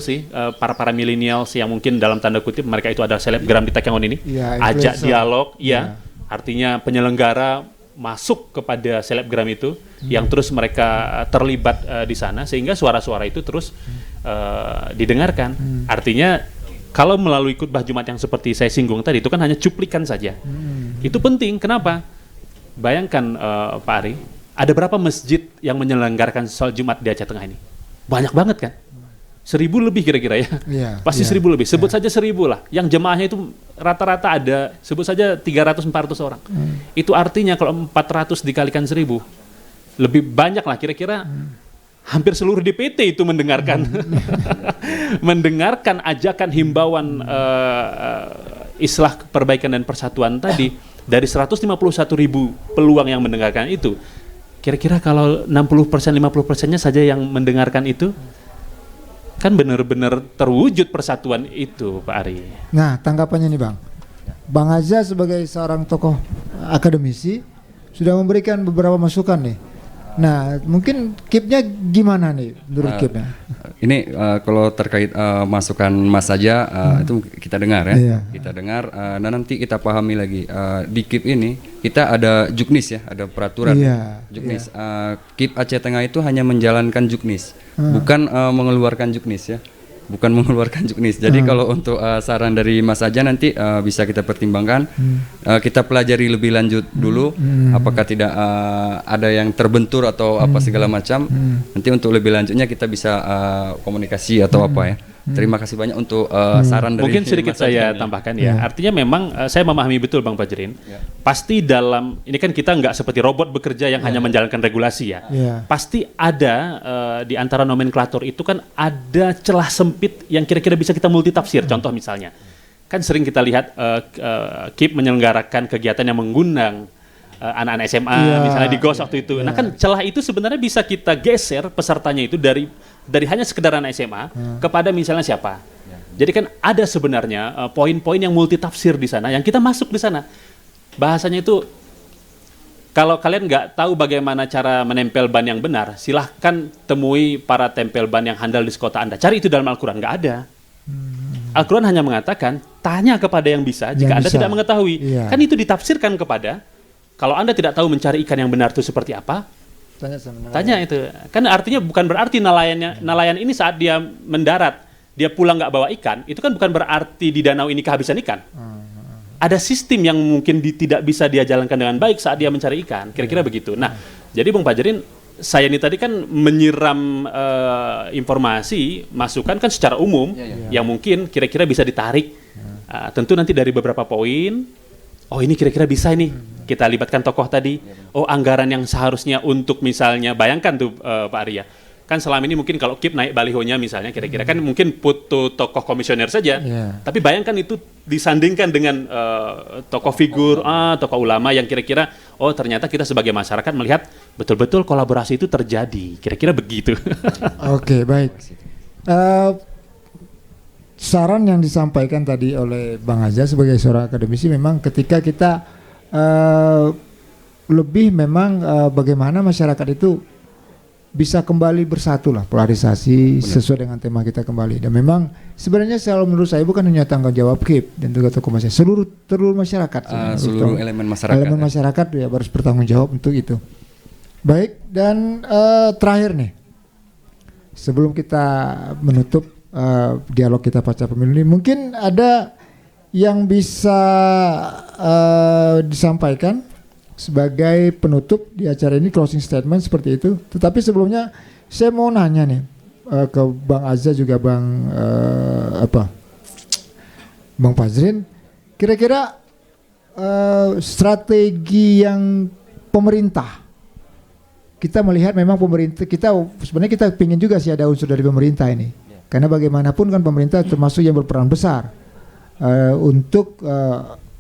para milenials yang mungkin dalam tanda kutip mereka itu adalah selebgram di Takengon ini, Iya, ajak influencer. dialog, artinya penyelenggara masuk kepada selebgram itu, yang terus mereka terlibat di sana, sehingga suara-suara itu terus didengarkan. Artinya kalau melalui khutbah Jumat yang seperti saya singgung tadi, itu kan hanya cuplikan saja. Itu penting. Kenapa? Bayangkan Pak Ari, ada berapa masjid yang menyelenggarakan sholat Jumat di Aceh Tengah ini? Banyak banget kan? 1.000 lebih kira-kira ya. Iya, Pasti iya. 1.000 lebih. Sebut saja 1.000 lah. Yang jemaahnya itu rata-rata ada, sebut saja 300-400 orang. Itu artinya kalau 400 dikalikan 1.000, lebih banyak lah kira-kira. Hampir seluruh DPT itu mendengarkan mendengarkan ajakan himbauan islah perbaikan dan persatuan tadi. Dari 151.000 peluang yang mendengarkan itu, kira-kira kalau 60%, 50%-nya saja yang mendengarkan itu, kan benar-benar terwujud persatuan itu, Pak Ari. Nah, tanggapannya nih Bang Aza sebagai seorang tokoh akademisi sudah memberikan beberapa masukan nih. Nah, mungkin KIP-nya gimana nih menurut KIP-nya? Ini kalau terkait masukan Mas saja itu kita dengar ya. Iya. Kita dengar dan nanti kita pahami lagi di KIP ini kita ada juknis ya, ada peraturan. Iya, Juknis. KIP Aceh Tengah itu hanya menjalankan juknis, bukan mengeluarkan juknis ya. Bukan mengeluarkan juknis. Jadi kalau untuk saran dari Mas aja nanti bisa kita pertimbangkan. Kita pelajari lebih lanjut dulu apakah tidak ada yang terbentur atau apa segala macam. Nanti untuk lebih lanjutnya kita bisa komunikasi atau apa ya. Terima kasih banyak untuk saran dari Mungkin sedikit Mas saya Ajan ya. tambahkan ya. Artinya memang saya memahami betul Bang Fajrin. Pasti dalam ini kan kita nggak seperti robot bekerja yang hanya menjalankan regulasi ya. Iya. Pasti ada di antara nomenklatur itu kan ada celah sempit yang kira-kira bisa kita multitafsir. Contoh misalnya, kan sering kita lihat KIP menyelenggarakan kegiatan yang mengundang anak-anak SMA, Iya, misalnya di GOS waktu itu. Nah kan celah itu sebenarnya bisa kita geser pesertanya itu dari hanya sekedar anak SMA kepada misalnya siapa. Jadi kan ada sebenarnya poin-poin yang multitafsir di sana, yang kita masuk di sana. Bahasanya itu, kalau kalian nggak tahu bagaimana cara menempel ban yang benar, silahkan temui para tempel ban yang handal di kota Anda. Cari itu dalam Al-Quran, nggak ada. Al-Quran hanya mengatakan, tanya kepada yang bisa jika Yang Anda bisa. tidak mengetahui. Iya. Kan itu ditafsirkan kepada, kalau Anda tidak tahu mencari ikan yang benar itu seperti apa, tanya itu. Kan artinya bukan berarti nelayan ini saat dia mendarat, dia pulang nggak bawa ikan, itu kan bukan berarti di danau ini kehabisan ikan. Ada sistem yang mungkin tidak bisa dia jalankan dengan baik saat dia mencari ikan, kira-kira begitu. Nah, jadi Bung Fajrin, saya ini tadi kan menyiram informasi, masukan kan secara umum, yang mungkin kira-kira bisa ditarik. Tentu nanti dari beberapa poin, oh ini kira-kira bisa ini, kita libatkan tokoh tadi. Oh anggaran yang seharusnya untuk misalnya, bayangkan tuh Pak Arya, kan selama ini mungkin kalau KIP naik balihonya misalnya kira-kira kan mungkin butuh tokoh komisioner saja. Tapi bayangkan itu disandingkan dengan tokoh figur, tokoh ulama yang kira-kira, oh ternyata kita sebagai masyarakat melihat betul-betul kolaborasi itu terjadi. Kira-kira begitu. Oke, baik. Saran yang disampaikan tadi oleh Bang Aza sebagai seorang akademisi, memang ketika kita lebih memang bagaimana masyarakat itu bisa kembali bersatu lah, polarisasi sesuai dengan tema kita kembali. Dan memang sebenarnya kalau menurut saya bukan hanya tanggung jawab KIP dan juga tokoh masyarakat, seluruh masyarakat, seluruh elemen masyarakat. Elemen masyarakat ya harus bertanggung jawab untuk itu. Baik, dan terakhir nih, sebelum kita menutup dialog kita pasca pemilu ini, mungkin ada yang bisa disampaikan sebagai penutup di acara ini, closing statement seperti itu. Tetapi sebelumnya saya mau nanya nih ke Bang Azza juga Bang Bang Fazrin, kira-kira strategi yang pemerintah, kita melihat memang pemerintah kita sebenarnya kita ingin juga sih ada unsur dari pemerintah ini, karena bagaimanapun kan pemerintah termasuk yang berperan besar untuk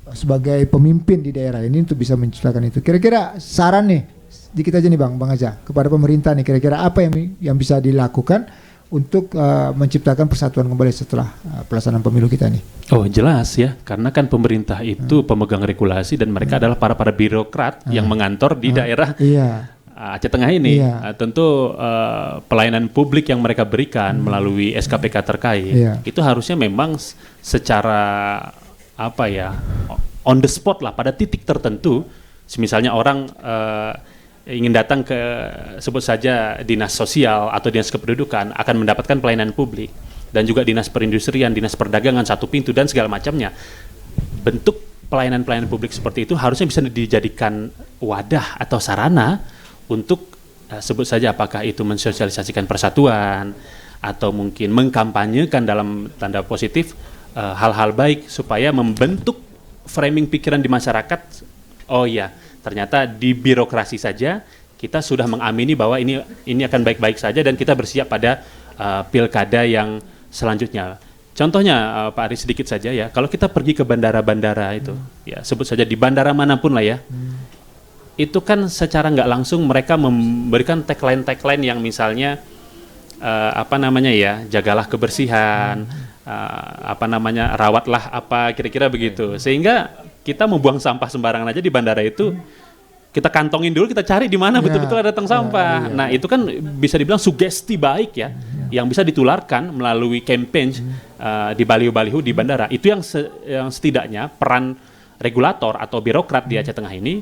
sebagai pemimpin di daerah ini untuk bisa menciptakan itu. Kira-kira saran nih dikit aja nih Bang Azza kepada pemerintah nih, kira-kira apa yang bisa dilakukan untuk menciptakan persatuan kembali setelah pelaksanaan pemilu kita nih? Oh jelas ya, karena kan pemerintah itu pemegang regulasi dan mereka adalah para birokrat yang mengantor di daerah Aceh Tengah ini. Tentu pelayanan publik yang mereka berikan melalui SKPK terkait itu harusnya memang secara on the spot lah, pada titik tertentu. Misalnya orang ingin datang ke sebut saja dinas sosial atau dinas kependudukan akan mendapatkan pelayanan publik, dan juga dinas perindustrian, dinas perdagangan, satu pintu dan segala macamnya. Bentuk pelayanan publik seperti itu harusnya bisa dijadikan wadah atau sarana untuk sebut saja apakah itu mensosialisasikan persatuan atau mungkin mengkampanyekan dalam tanda positif hal-hal baik supaya membentuk framing pikiran di masyarakat. Oh iya, ternyata di birokrasi saja kita sudah mengamini bahwa ini akan baik-baik saja dan kita bersiap pada pilkada yang selanjutnya. Contohnya Pak Ari sedikit saja ya, kalau kita pergi ke bandara-bandara itu, ya sebut saja di bandara manapun lah ya, itu kan secara nggak langsung mereka memberikan tagline yang misalnya jagalah kebersihan, rawatlah apa, kira-kira begitu. Sehingga kita membuang sampah sembarangan aja di bandara itu, kita kantongin dulu, kita cari di mana betul-betul ada tong sampah. Nah itu kan bisa dibilang sugesti baik ya, yang bisa ditularkan melalui campaign di baliho-baliho di bandara. Itu yang setidaknya peran regulator atau birokrat di Aceh Tengah ini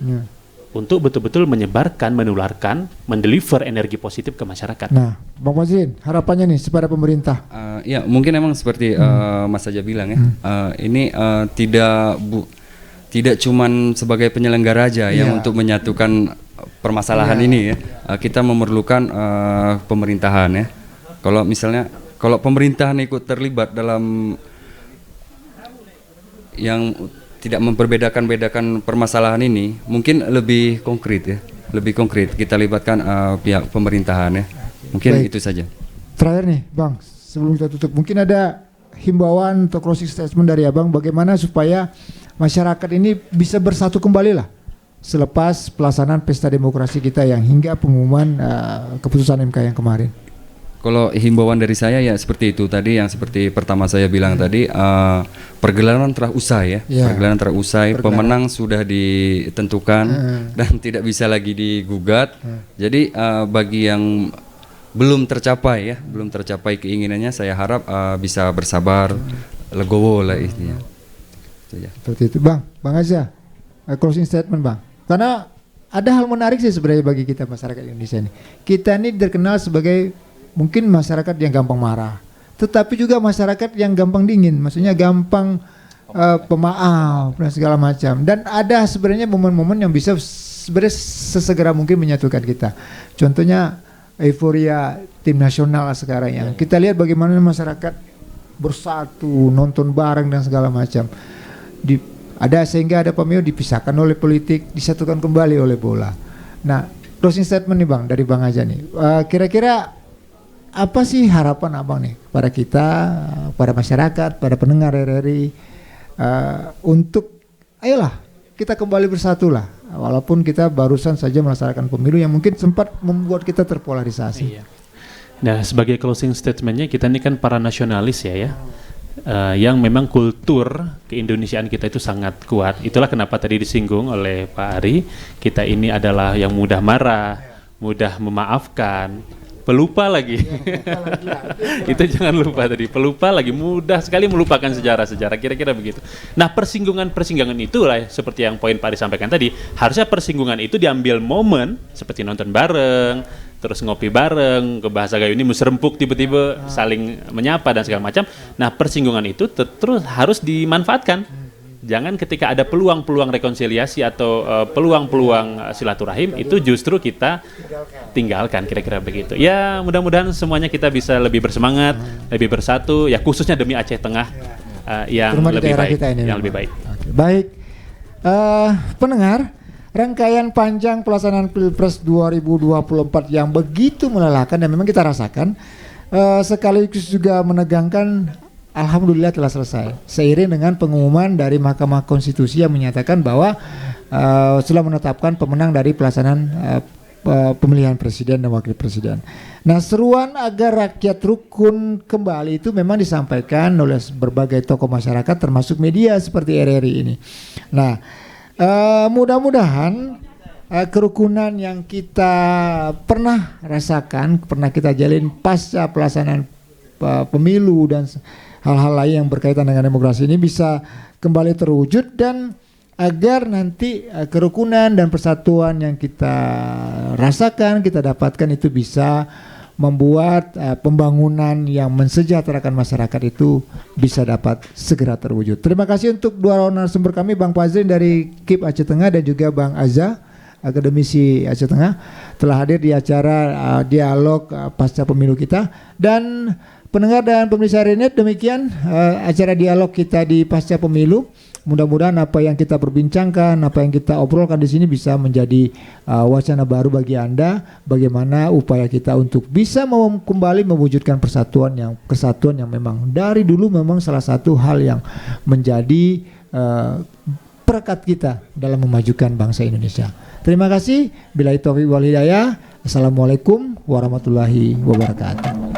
untuk betul-betul menyebarkan, menularkan, mendeliver energi positif ke masyarakat. Nah, Bang Fazrin, harapannya nih kepada pemerintah. Ya mungkin emang seperti Mas Aja bilang ya, ini tidak cuman sebagai penyelenggara aja yang untuk menyatukan permasalahan ini ya. Kita memerlukan pemerintahan ya. Kalau pemerintahan ikut terlibat dalam yang tidak memperbedakan permasalahan ini, mungkin lebih konkret ya, kita libatkan pihak pemerintahan ya. Mungkin baik, itu saja. Terakhir nih Bang, sebelum kita tutup, mungkin ada himbauan atau closing statement dari Abang bagaimana supaya masyarakat ini bisa bersatu kembali lah selepas pelaksanaan pesta demokrasi kita yang hingga pengumuman keputusan MK yang kemarin. Kalau himbauan dari saya ya seperti itu tadi, yang seperti pertama saya bilang tadi, pergelaran telah usai ya, pergelaran telah usai, pemenang sudah ditentukan dan tidak bisa lagi digugat. Jadi bagi yang belum tercapai keinginannya, saya harap bisa bersabar, legowo lah istilahnya. Seperti itu Bang Azza, closing statement Bang, karena ada hal menarik sih sebenarnya bagi kita masyarakat Indonesia ini. Kita ini terkenal sebagai mungkin masyarakat yang gampang marah, tetapi juga masyarakat yang gampang dingin, maksudnya gampang pemaaf dan segala macam. Dan ada sebenarnya momen-momen yang bisa sebenarnya sesegera mungkin menyatukan kita. Contohnya euforia tim nasional sekarang yang kita lihat bagaimana masyarakat bersatu, nonton bareng dan segala macam. Sehingga ada pemilu dipisahkan oleh politik, disatukan kembali oleh bola. Nah, closing statement nih Bang dari Bang Azza nih. Kira-kira apa sih harapan Abang nih pada kita, pada masyarakat, pada pendengar RRI untuk ayolah kita kembali bersatu lah, walaupun kita barusan saja melaksanakan pemilu yang mungkin sempat membuat kita terpolarisasi. Iya. Nah, sebagai closing statementnya, kita ini kan para nasionalis ya, yang memang kultur keindonesiaan kita itu sangat kuat. Itulah kenapa tadi disinggung oleh Pak Ari, kita ini adalah yang mudah marah, mudah memaafkan, pelupa lagi. Itu jangan lupa tadi, pelupa lagi, mudah sekali melupakan sejarah-sejarah, kira-kira begitu. Nah, persinggungan-persinggungan itulah seperti yang poin Pak Ari sampaikan tadi, harusnya persinggungan itu diambil momen seperti nonton bareng, terus ngopi bareng, ke bahasa gayo ini muserempuk tiba-tiba saling menyapa dan segala macam. Nah, persinggungan itu terus harus dimanfaatkan. Jangan ketika ada peluang-peluang rekonsiliasi atau peluang-peluang silaturahim itu justru kita tinggalkan, kira-kira begitu. Ya, mudah-mudahan semuanya kita bisa lebih bersemangat, lebih bersatu, ya khususnya demi Aceh Tengah yang lebih baik. Yang lebih baik. Oke, baik, pendengar, rangkaian panjang pelaksanaan Pilpres 2024 yang begitu melelahkan dan memang kita rasakan, sekaligus juga menegangkan. Alhamdulillah telah selesai seiring dengan pengumuman dari Mahkamah Konstitusi yang menyatakan bahwa sudah menetapkan pemenang dari pelaksanaan pemilihan presiden dan wakil presiden. Nah, seruan agar rakyat rukun kembali itu memang disampaikan oleh berbagai tokoh masyarakat termasuk media seperti RRI ini. Nah, mudah-mudahan kerukunan yang kita pernah rasakan, pernah kita jalin pasca pelaksanaan pemilu dan hal-hal lain yang berkaitan dengan demokrasi ini bisa kembali terwujud, dan agar nanti kerukunan dan persatuan yang kita rasakan, kita dapatkan itu bisa membuat pembangunan yang mensejahterakan masyarakat itu bisa dapat segera terwujud. Terima kasih untuk dua narasumber kami, Bang Fazrin dari KIP Aceh Tengah dan juga Bang Azza, akademisi Aceh Tengah, telah hadir di acara dialog pasca pemilu kita. Dan pendengar dan pemirsa RNet, demikian acara dialog kita di pasca pemilu. Mudah-mudahan apa yang kita perbincangkan, apa yang kita obrolkan di sini bisa menjadi wacana baru bagi Anda, bagaimana upaya kita untuk bisa kembali mewujudkan kesatuan yang memang dari dulu memang salah satu hal yang menjadi perekat kita dalam memajukan bangsa Indonesia. Terima kasih. Billahi taufiq wal hidayah. Assalamualaikum warahmatullahi wabarakatuh.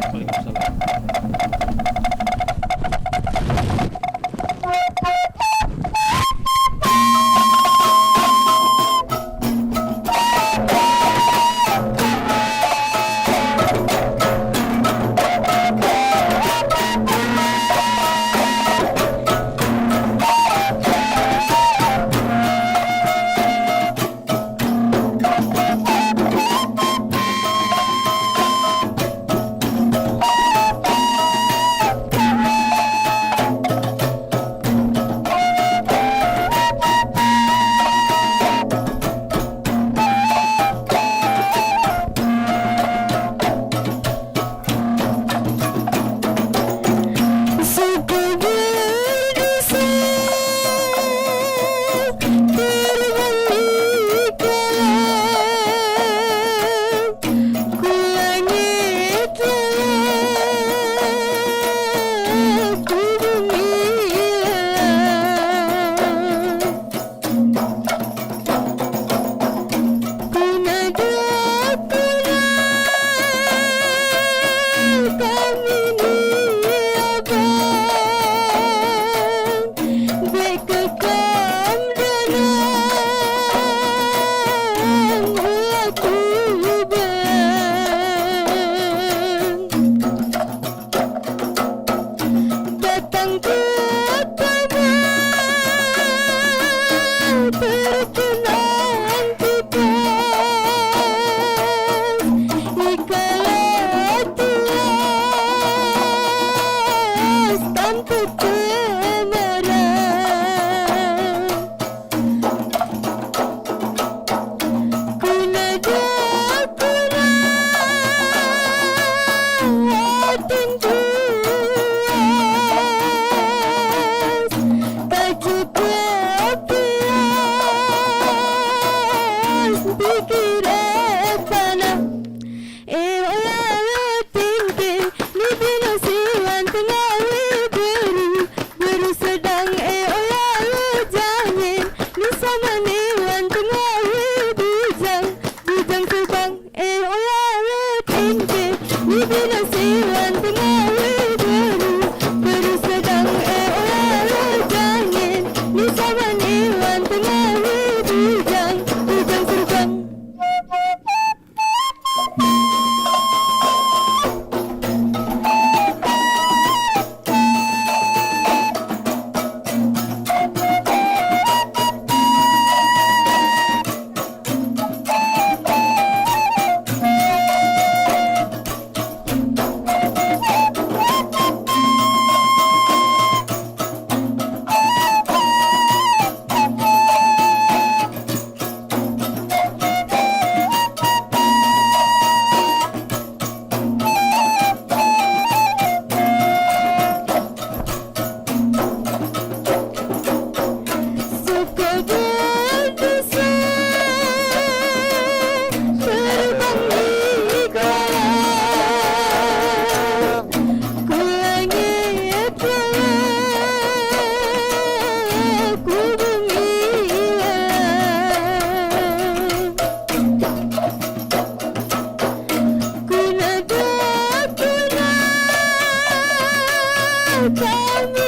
kami